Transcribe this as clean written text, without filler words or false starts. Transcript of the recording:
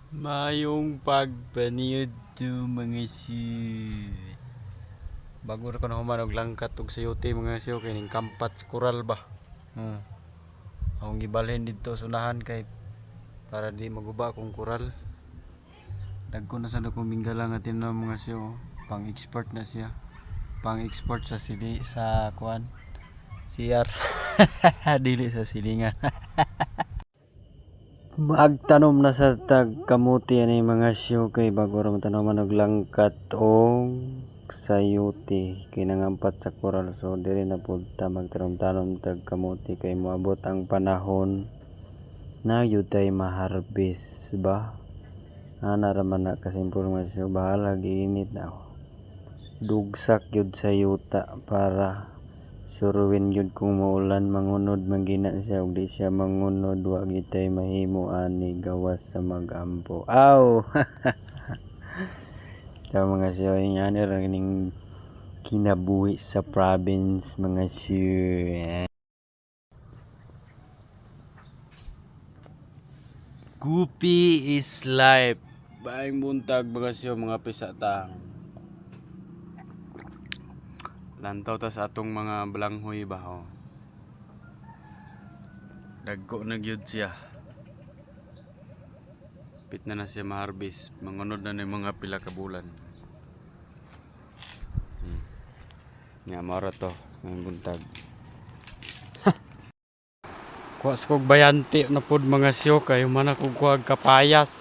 Mayong pagpaniod to mga siyo. Bago na ko na humanog langkat og sayote mga siyo kay ning kampat sa koral ba. Akong gibalhin dito sunahan kay para di maguba akong koral. Dagko na sa akong minggalang nga tinaw mga siyo. Pang-export na siya. Pang-export sa sili sa kuan. CR. Dili sa silingan. Magtanom na sa tagkamuti ani mga siyo kay bago ra matanaw man og langkat og sayote kay nangampat sa koral, so diri na pud ta magtanom-tanom tagkamuti kay moabot ang panahon na yun tay maharbis ba. Ana ra man na kasimpol mga siyo, bahala giinit na dugsak yun sa yuta para suruin yun kung maulan mangunod mangina siya ug di siya mangunod wa gitay mahimo ani gawas sa magampo. Aw. Ito mga siyo, yan ra ning kinabuhi sa province mga siyo. Gupi is life. Baing buntag mga siyo, mga pisatang. Lantaw ta sa atong mga balanghoy ba ho. Dagko na gyud siya. Pit na siya maharbis. Mangunod na ni mga pila ka bulan. Nga mara to ng buntag. Kuha sa kog bayanti na pod mga siyo kay man ako kuha kapayas.